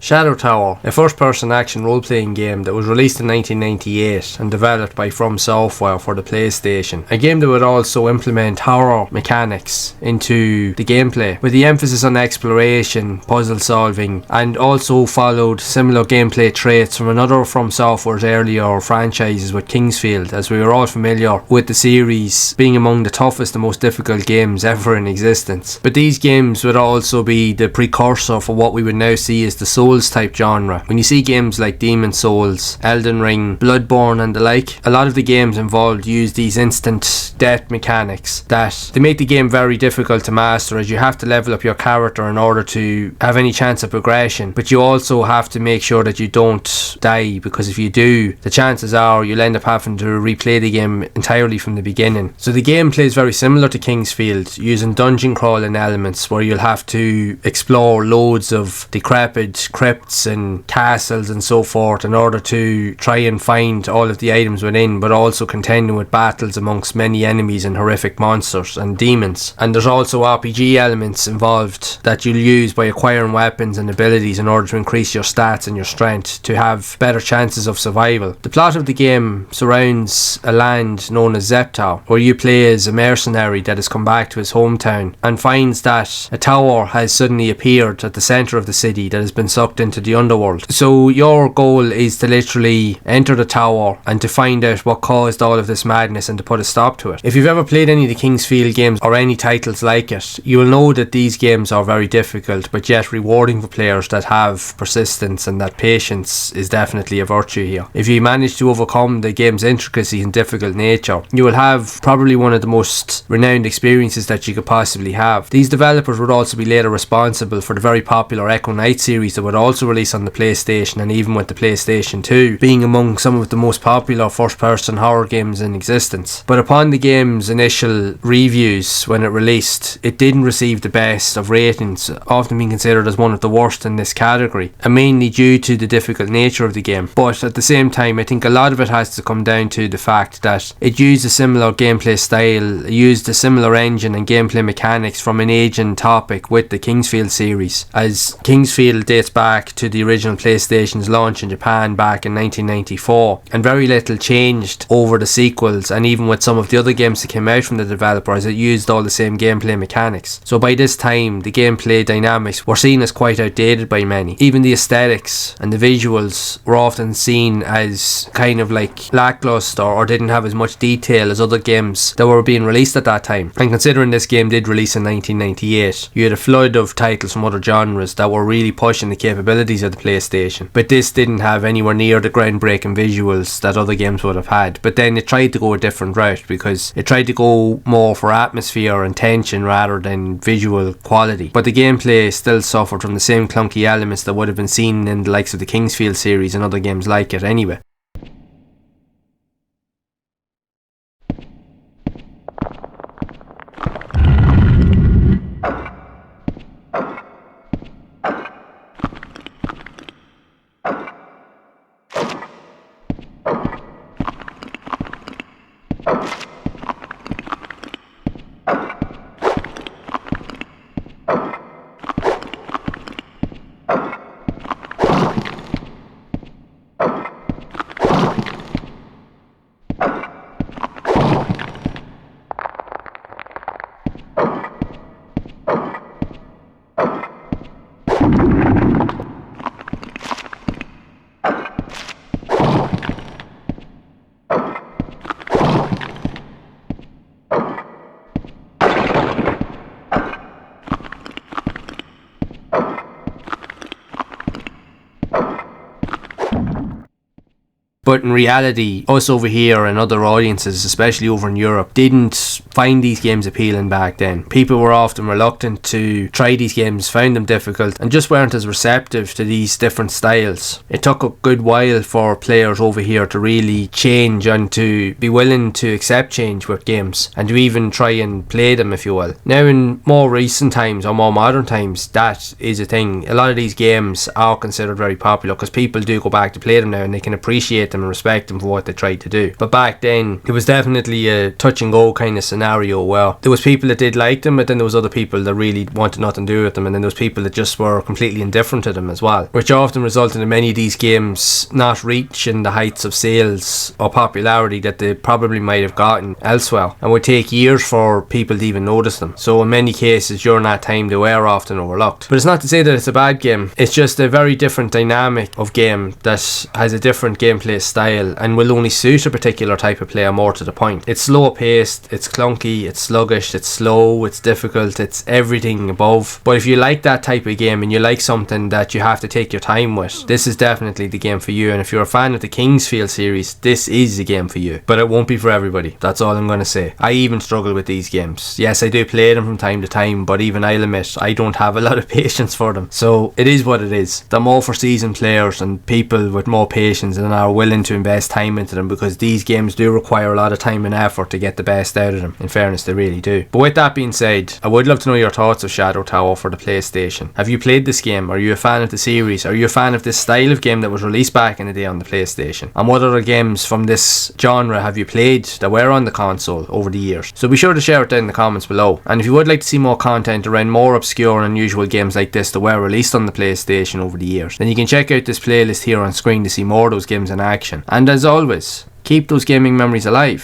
Shadow Tower, a first-person action role-playing game that was released in 1998 and developed by From Software for the PlayStation. A game that would also implement horror mechanics into the gameplay, with the emphasis on exploration, puzzle solving, and also followed similar gameplay traits from another From Software's earlier franchises with Kingsfield, as we were all familiar with the series being among the toughest and most difficult games ever in existence. But these games would also be the precursor for what we would now see as the Souls type genre. When you see games like Demon's Souls, Elden Ring, Bloodborne and the like, a lot of the games involved use these instant death mechanics that they make the game very difficult to master, as you have to level up your character in order to have any chance of progression, but you also have to make sure that you don't die, because if you do, the chances are you'll end up having to replay the game entirely from the beginning. So the gameplay is very similar to Kingsfield, using dungeon crawling elements where you'll have to explore loads of decrepit crypts and castles and so forth in order to try and find all of the items within, but also contending with battles amongst many enemies and horrific monsters and demons. And there's also RPG elements involved that you'll use by acquiring weapons and abilities in order to increase your stats and your strength to have better chances of survival. The plot of the game surrounds a land known as Zeptar, where you play as a mercenary that has come back to his hometown and finds that a tower has suddenly appeared at the centre of the city that has been sucked into the underworld. So your goal is to literally enter the tower and to find out what caused all of this madness and to put a stop to it. If you've ever played any of the Kingsfield games or any titles like it, you will know that these games are very difficult but yet rewarding for players that have persistence, and that patience is definitely a virtue here. If you manage to overcome the game's intricacies and difficult nature, you will have probably one of the most renowned experiences that you could possibly have. These developers would also be later responsible for the very popular Echo Knight series that would also release on the PlayStation, and even with the PlayStation 2 being among some of the most popular first-person horror games in existence. But upon the game's initial reviews when it released, it didn't receive the best of ratings, often being considered as one of the worst in this category, and mainly due to the difficult nature of the game. But at the same time, I think a lot of it has to come down to the fact that it used a similar gameplay style, used a similar engine and gameplay mechanics from an aging topic with the Kingsfield series, as Kingsfield dates back to the original PlayStation's launch in Japan back in 1994, and very little changed over the sequels and even with some of the other games that came out from the developer, as it used all the same gameplay mechanics. So by this time, the gameplay dynamics were seen as quite outdated by many. Even the aesthetics and the visuals were often seen as kind of like lackluster or didn't have as much detail as other games that were being released at that time. And considering this game did release in 1998, you had a flood of titles from other genres that were really pushing the capabilities of the PlayStation, but this didn't have anywhere near the groundbreaking visuals that other games would have had. But then it tried to go a different route, because it tried to go more for atmosphere and tension rather than visual quality. But the gameplay still suffered from the same clunky elements that would have been seen in the likes of the Kingsfield series and other games like it anyway. But in reality, us over here and other audiences, especially over in Europe, didn't find these games appealing back then. People were often reluctant to try these games, found them difficult, and just weren't as receptive to these different styles. It took a good while for players over here to really change and to be willing to accept change with games, and to even try and play them, if you will. Now in more recent times, or more modern times, that is a thing. A lot of these games are considered very popular because people do go back to play them now, and they can appreciate them and respect them for what they tried to do. But back then, it was definitely a touch and go kind of scenario where there was people that did like them, but then there was other people that really wanted nothing to do with them, and then there was people that just were completely indifferent to them as well, which often resulted in many of these games not reaching the heights of sales or popularity that they probably might have gotten elsewhere, and would take years for people to even notice them. So in many cases during that time they were often overlooked. But it's not to say that it's a bad game, it's just a very different dynamic of game that has a different gameplay style and will only suit a particular type of player more to the point. It's slow paced, it's clunky, it's sluggish, it's slow, it's difficult, it's everything above. But if you like that type of game and you like something that you have to take your time with, this is definitely the game for you. And if you're a fan of the Kingsfield series, this is the game for you. But it won't be for everybody, that's all I'm going to say. I even struggle with these games. Yes, I do play them from time to time, but even I'll admit I don't have a lot of patience for them. So it is what it is. They're more for seasoned players and people with more patience and are willing to invest time into them, because these games do require a lot of time and effort to get the best out of them. In fairness, they really do. But with that being said, I would love to know your thoughts of Shadow Tower for the PlayStation. Have you played this game? Are you a fan of the series? Are you a fan of this style of game that was released back in the day on the PlayStation? And what other games from this genre have you played that were on the console over the years? So be sure to share it down in the comments below. And if you would like to see more content around more obscure and unusual games like this that were released on the PlayStation over the years, then you can check out this playlist here on screen to see more of those games in action. And as always, keep those gaming memories alive.